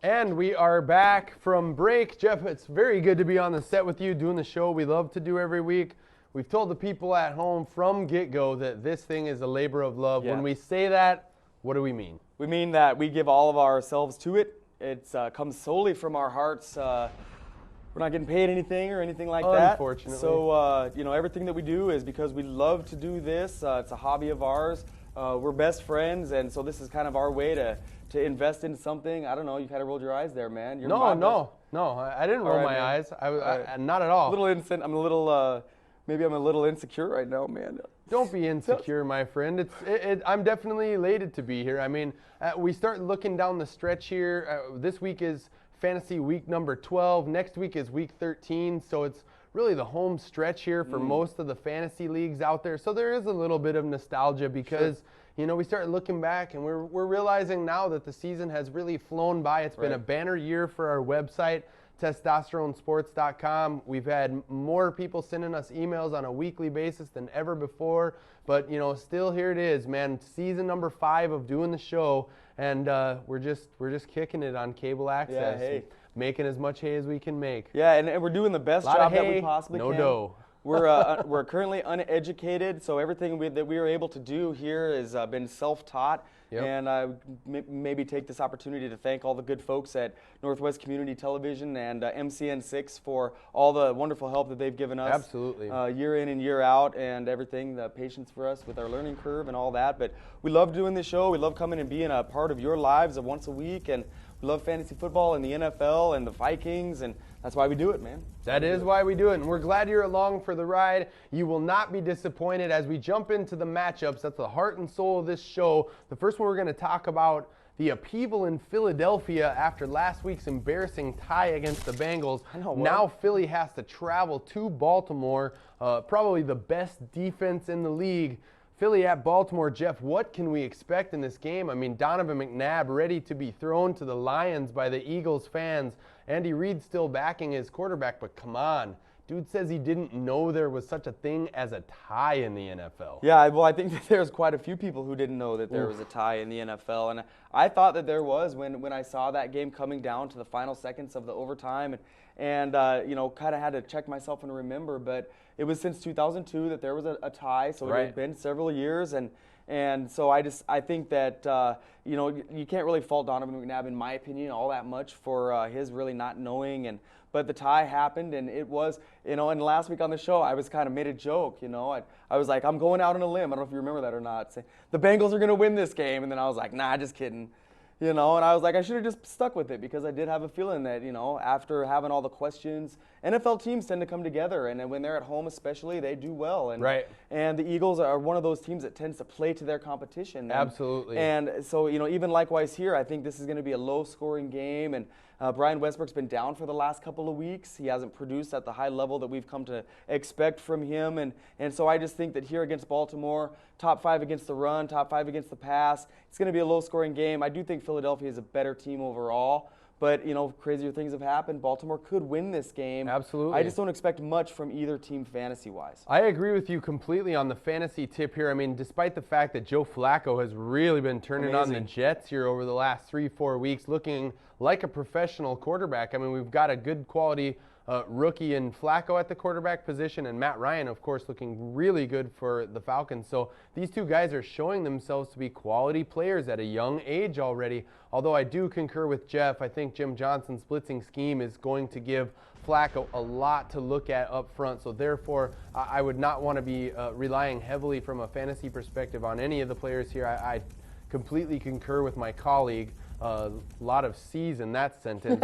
And we are back from break. Jeff, it's very good to be on the set with you doing the show we love to do every week. We've told the people at home from get-go that this thing is a labor of love. Yeah. When we say that, what do we mean? We mean that we give all of ourselves to it. It comes solely from our hearts. We're not getting paid anything or anything like that. Unfortunately. So, everything that we do is because we love to do this. It's a hobby of ours. We're best friends, and so this is kind of our way to invest in something. I don't know. You kind of rolled your eyes there, man. No, I didn't roll my eyes. Not at all. Maybe I'm a little insecure right now, man. Don't be insecure, my friend. I'm definitely elated to be here. I mean, we start looking down the stretch here. This week is fantasy week number 12. Next week is week 13. So it's really the home stretch here for most of the fantasy leagues out there. So there is a little bit of nostalgia because, we start looking back and we're realizing now that the season has really flown by. It's been a banner year for our website, testosteronesports.com. We've had more people sending us emails on a weekly basis than ever before. But, still here it is, man. Season number 5 of doing the show. And we're just kicking it on cable access. Yeah, hey. Making as much hay as we can make. Yeah, and we're doing the best job that we possibly no can. dough. We're currently uneducated, so everything that we are able to do here has been self-taught. Yep. And maybe take this opportunity to thank all the good folks at Northwest Community Television and MCN6 for all the wonderful help that they've given us. Absolutely. Year in and year out, and everything, the patience for us with our learning curve and all that. But we love doing this show. We love coming and being a part of your lives once a week, and we love fantasy football and the NFL and the Vikings, and that's why we do it, man. That is why we do it, and we're glad you're along for the ride. You will not be disappointed as we jump into the matchups. That's the heart and soul of this show. The first one we're going to talk about the upheaval in Philadelphia after last week's embarrassing tie against the Bengals. Now Philly has to travel to Baltimore, probably the best defense in the league. Philly at Baltimore. Jeff, what can we expect in this game? I mean, Donovan McNabb ready to be thrown to the lions by the Eagles fans. Andy Reid still backing his quarterback, but come on. Dude says he didn't know there was such a thing as a tie in the NFL. Yeah, well, I think that there's quite a few people who didn't know that there was a tie in the NFL, and I thought that there was when I saw that game coming down to the final seconds of the overtime, and kind of had to check myself and remember, but it was since 2002 that there was a tie, so it had been several years, and so I think that you can't really fault Donovan McNabb, in my opinion, all that much for his really not knowing. But the tie happened, and it was, and last week on the show, I was kind of made a joke, I was like, I'm going out on a limb. I don't know if you remember that or not. Saying, the Bengals are going to win this game. And then I was like, nah, just kidding. And I was like, I should have just stuck with it because I did have a feeling that, after having all the questions, NFL teams tend to come together. And when they're at home especially, they do well. And the Eagles are one of those teams that tends to play to their competition. Absolutely. And so, even likewise here, I think this is going to be a low-scoring game. And Brian Westbrook's been down for the last couple of weeks. He hasn't produced at the high level that we've come to expect from him. And so I just think that here against Baltimore, top 5 against the run, top 5 against the pass, it's going to be a low-scoring game. I do think Philadelphia is a better team overall. But, crazier things have happened. Baltimore could win this game. Absolutely. I just don't expect much from either team fantasy-wise. I agree with you completely on the fantasy tip here. I mean, despite the fact that Joe Flacco has really been turning on the Jets here over the last 3-4 weeks, looking like a professional quarterback. I mean, we've got a good quality rookie in Flacco at the quarterback position, and Matt Ryan, of course, looking really good for the Falcons. So these two guys are showing themselves to be quality players at a young age already. Although I do concur with Jeff, I think Jim Johnson's blitzing scheme is going to give Flacco a lot to look at up front. So therefore, I would not want to be relying heavily from a fantasy perspective on any of the players here. I completely concur with my colleague. A lot of C's in that sentence.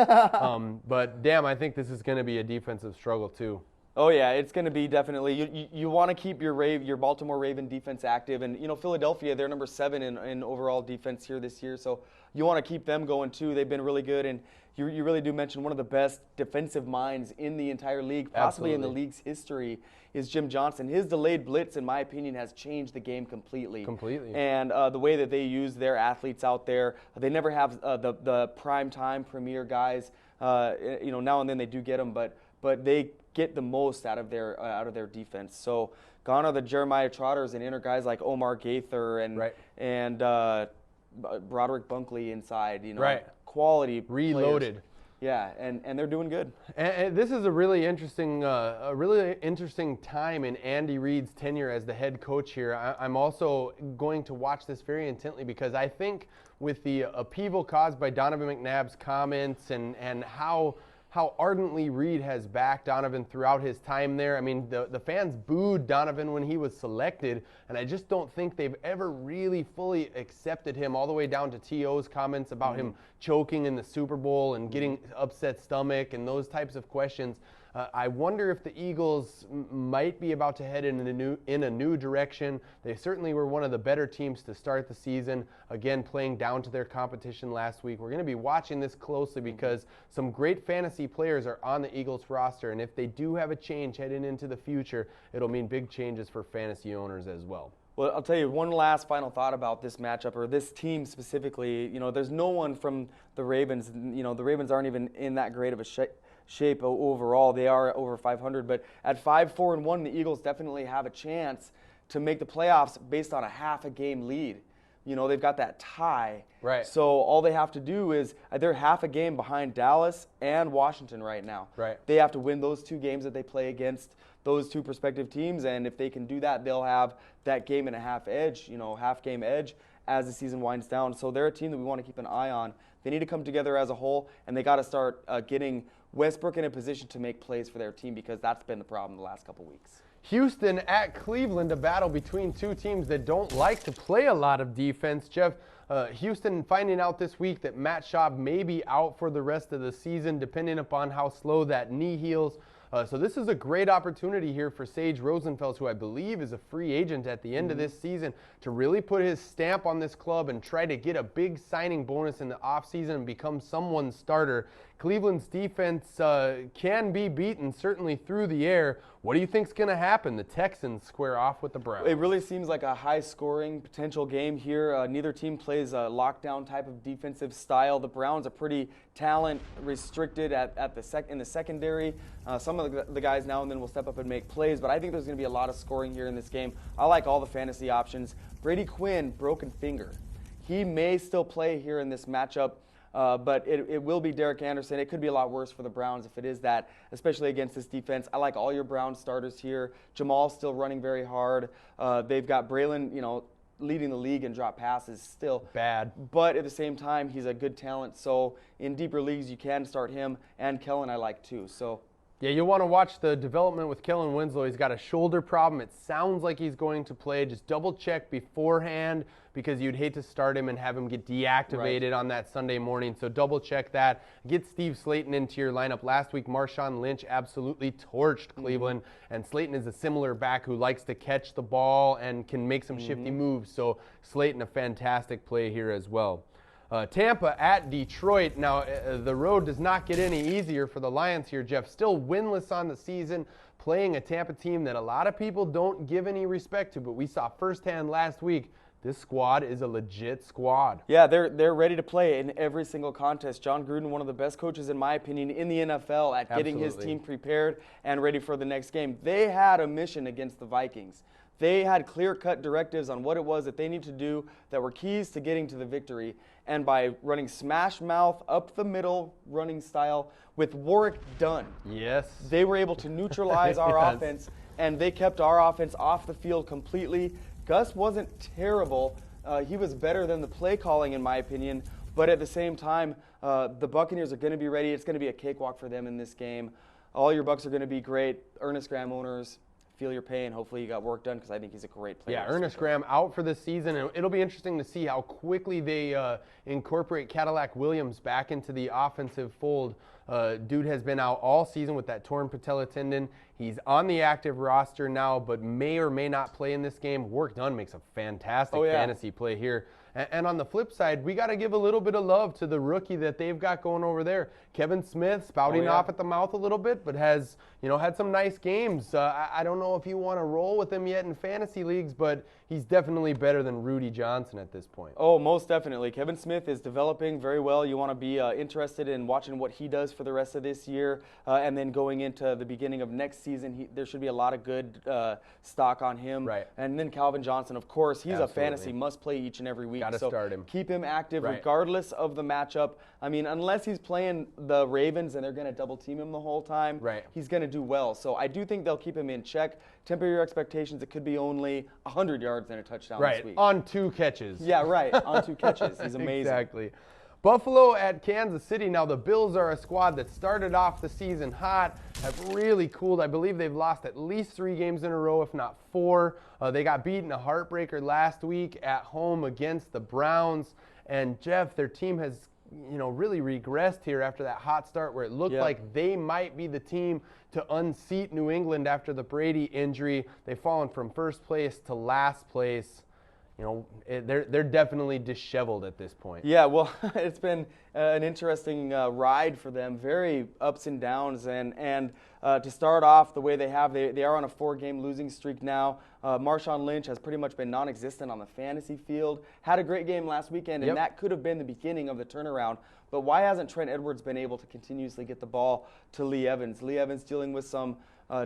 But damn, I think this is going to be a defensive struggle too. Oh yeah, it's going to be definitely. You want to keep your Baltimore Raven defense active, and Philadelphia, they're number 7 in overall defense here this year, so you want to keep them going too. They've been really good, and you really do mention one of the best defensive minds in the entire league, possibly in the league's history, is Jim Johnson. His delayed blitz, in my opinion, has changed the game completely. And the way that they use their athletes out there, they never have the prime time premier guys. Now and then they do get them, but they get the most out of their defense. So gone are the Jeremiah Trotters and enter guys like Omar Gaither and Broderick Bunkley inside. quality reloaded. players. Yeah, and they're doing good. And this is a really interesting time in Andy Reid's tenure as the head coach here. I'm also going to watch this very intently because I think with the upheaval caused by Donovan McNabb's comments and how ardently Reid has backed Donovan throughout his time there. I mean, the fans booed Donovan when he was selected, and I just don't think they've ever really fully accepted him, all the way down to T.O.'s comments about him choking in the Super Bowl and getting upset stomach and those types of questions. I wonder if the Eagles might be about to head in a new direction. They certainly were one of the better teams to start the season, again playing down to their competition last week. We're going to be watching this closely because some great fantasy players are on the Eagles roster, and if they do have a change heading into the future, it'll mean big changes for fantasy owners as well. Well, I'll tell you one last final thought about this matchup, or this team specifically. You know, there's no one from the Ravens. You know, the Ravens aren't even in that great of a shape overall. They are over 500, but at 5-4-1, the Eagles definitely have a chance to make the playoffs based on a half a game lead. You know, they've got that tie. Right. So all they have to do is they're half a game behind Dallas and Washington right now. Right. They have to win those two games that they play against those two prospective teams, and if they can do that, they'll have that game and a half edge, you know, half game edge as the season winds down. So they're a team that we want to keep an eye on. They need to come together as a whole, and they got to start getting Westbrook in a position to make plays for their team, because that's been the problem the last couple weeks. Houston at Cleveland, a battle between two teams that don't like to play a lot of defense. Jeff, Houston finding out this week that Matt Schaub may be out for the rest of the season, depending upon how slow that knee heals. So this is a great opportunity here for Sage Rosenfels, who I believe is a free agent at the end of this season, to really put his stamp on this club and try to get a big signing bonus in the offseason and become someone's starter. Cleveland's defense can be beaten, certainly through the air. What do you think's going to happen? The Texans square off with the Browns. It really seems like a high-scoring potential game here. Neither team plays a lockdown type of defensive style. The Browns are pretty talent-restricted in the secondary. Some of the guys now and then will step up and make plays, but I think there's going to be a lot of scoring here in this game. I like all the fantasy options. Brady Quinn, broken finger. He may still play here in this matchup. But it will be Derek Anderson. It could be a lot worse for the Browns if it is that, especially against this defense. I like all your Browns starters here. Jamal's still running very hard. They've got Braylon, you know, leading the league in drop passes still. Bad. But at the same time, he's a good talent. So in deeper leagues, you can start him. And Kellen I like too. So. Yeah, you'll want to watch the development with Kellen Winslow. He's got a shoulder problem. It sounds like he's going to play. Just double check beforehand, because you'd hate to start him and have him get deactivated on that Sunday morning. So double check that. Get Steve Slayton into your lineup. Last week, Marshawn Lynch absolutely torched Cleveland, and Slayton is a similar back who likes to catch the ball and can make some shifty moves. So Slayton, a fantastic play here as well. Tampa at Detroit. Now, the road does not get any easier for the Lions here, Jeff. Still winless on the season, playing a Tampa team that a lot of people don't give any respect to, but we saw firsthand last week this squad is a legit squad. Yeah, they're ready to play in every single contest. John Gruden, one of the best coaches, in my opinion, in the NFL at getting his team prepared and ready for the next game. They had a mission against the Vikings. They had clear-cut directives on what it was that they need to do that were keys to getting to the victory. And by running smash mouth, up the middle running style with Warwick Dunn, they were able to neutralize our offense, and they kept our offense off the field completely. Gus wasn't terrible. He was better than the play calling, in my opinion. But at the same time, the Buccaneers are going to be ready. It's going to be a cakewalk for them in this game. All your Bucs are going to be great. Ernest Graham owners, feel your pain. Hopefully you got work done, because I think he's a great player. Yeah, Ernest Graham out for the season, and it'll be interesting to see how quickly they incorporate Cadillac Williams back into the offensive fold. Dude has been out all season with that torn patella tendon. He's on the active roster now, but may or may not play in this game. Work done makes a fantastic fantasy play here. And on the flip side, we got to give a little bit of love to the rookie that they've got going over there. Kevin Smith, spouting off at the mouth a little bit, but has, you know, had some nice games. I don't know if you want to roll with him yet in fantasy leagues, but he's definitely better than Rudy Johnson at this point. Oh, most definitely. Kevin Smith is developing very well. You want to be interested in watching what he does for the rest of this year, and then going into the beginning of next season, there should be a lot of good stock on him. Right. And then Calvin Johnson, of course, he's a fantasy must-play each and every week. week. Gotta so start him. Keep him active Right. regardless of the matchup. I mean, unless he's playing the Ravens and they're going to double team him the whole time, Right. he's going to do well. So I do think they'll keep him in check. Temper your expectations. It could be only 100 yards and a touchdown this Right, week. on 2 catches. Yeah, right. On 2 catches. He's amazing. Exactly. Buffalo at Kansas City. Now, the Bills are a squad that started off the season hot, have really cooled. I believe they've lost at least 3 games in a row, if not 4. They got beaten a heartbreaker last week at home against the Browns. And, Jeff, their team has, really regressed here after that hot start where it looked like they might be the team to unseat New England after the Brady injury. They've fallen from first place to last place. They're definitely disheveled at this point. Yeah, well, it's been an interesting ride for them, very ups and downs, and to start off the way they have, they are on a 4-game losing streak now. Marshawn Lynch has pretty much been non-existent on the fantasy field. Had a great game last weekend, and that could have been the beginning of the turnaround. But why hasn't Trent Edwards been able to continuously get the ball to Lee Evans? Lee Evans dealing with some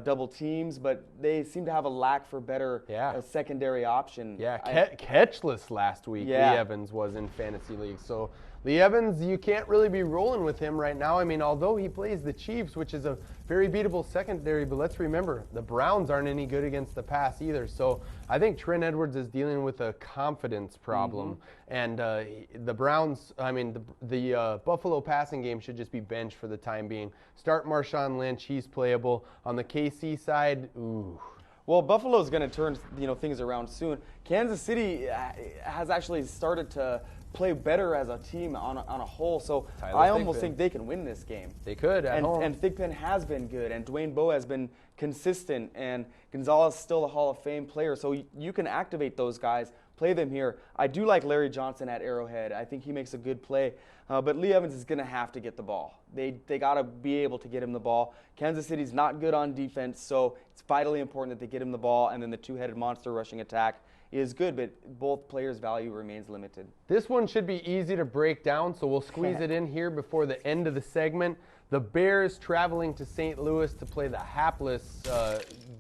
double teams, but they seem to have a lack for better secondary option. Yeah, catchless last week. Lee Evans was in fantasy leagues. So Lee Evans, you can't really be rolling with him right now. I mean, although he plays the Chiefs, which is a very beatable secondary, but let's remember, the Browns aren't any good against the pass either. So I think Trent Edwards is dealing with a confidence problem. And the Browns, the Buffalo passing game should just be benched for the time being. Start Marshawn Lynch. He's playable. On the KC side, ooh. Well, Buffalo's going to turn things around soon. Kansas City has actually started to play better as a team on a whole, so I almost think they can win this game. They could at home. And Thigpen has been good, and Dwayne Bowe has been consistent, and Gonzalez is still a Hall of Fame player, so you can activate those guys, play them here. I do like Larry Johnson at Arrowhead. I think he makes a good play, but Lee Evans is going to have to get the ball. They got to be able to get him the ball. Kansas City's not good on defense, so it's vitally important that they get him the ball, and then the two-headed monster rushing attack is good, but both players' value remains limited. This one should be easy to break down, so we'll squeeze it in here before the end of the segment. The Bears traveling to St. Louis to play the hapless,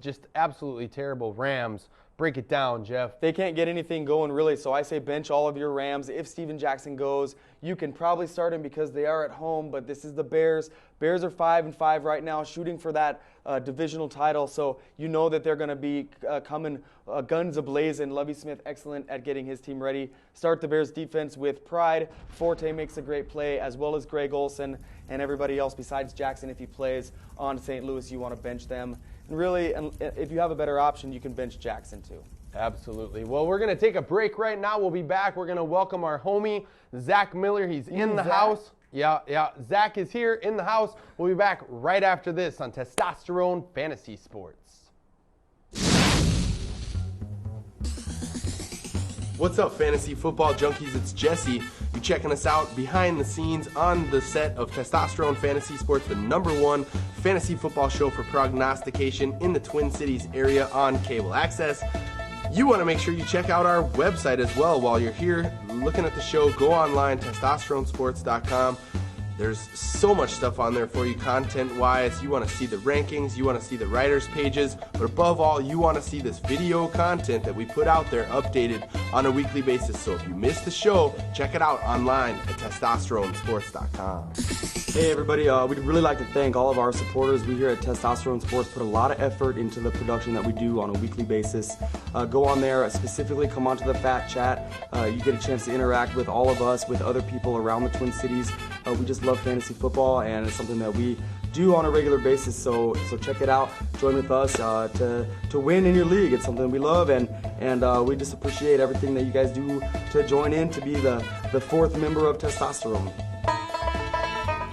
just absolutely terrible Rams. Break it down, Jeff. They can't get anything going, really, so I say bench all of your Rams. If Steven Jackson goes, you can probably start him because they are at home, but this is the Bears. Bears are 5-5 right now, shooting for that divisional title, so you know that they're going to be coming guns a-blazing. Lovie Smith, excellent at getting his team ready. Start the Bears defense with pride. Forte makes a great play, as well as Greg Olsen and everybody else besides Jackson. If he plays on St. Louis, you want to bench them. And really, if you have a better option, you can bench Jackson too. Absolutely. Well, we're going to take a break right now. We'll be back. We're going to welcome our homie, Zach Miller. He's in the house. Yeah. Zach is here in the house. We'll be back right after this on Testosterone Fantasy Sports. What's up, fantasy football junkies? It's Jesse. You're checking us out behind the scenes on the set of Testosterone Fantasy Sports, the #1 fantasy football show for prognostication in the Twin Cities area on cable access. You want to make sure you check out our website as well while you're here looking at the show. Go online, testosteronesports.com. There's so much stuff on there for you content-wise. You want to see the rankings, you want to see the writers' pages, but above all, you want to see this video content that we put out there updated on a weekly basis. So if you missed the show, check it out online at testosteronesports.com. Hey everybody, we'd really like to thank all of our supporters. We here at Testosterone Sports put a lot of effort into the production that we do on a weekly basis. Go on there, specifically come onto the Fat Chat. You get a chance to interact with all of us, with other people around the Twin Cities. We just love fantasy football, and it's something that we do on a regular basis, so check it out. Join with us to win in your league. It's something we love, and we just appreciate everything that you guys do to join in, to be the 4th member of Testosterone.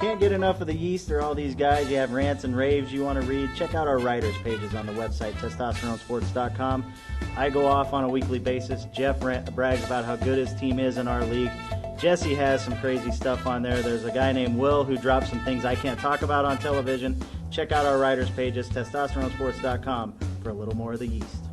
Can't get enough of the yeast or all these guys. You have rants and raves you want to read. Check out our writers' pages on the website, testosteronesports.com. I go off on a weekly basis. Jeff brags about how good his team is in our league. Jesse has some crazy stuff on there. There's a guy named Will who drops some things I can't talk about on television. Check out our writers' pages, testosteronesports.com, for a little more of the yeast.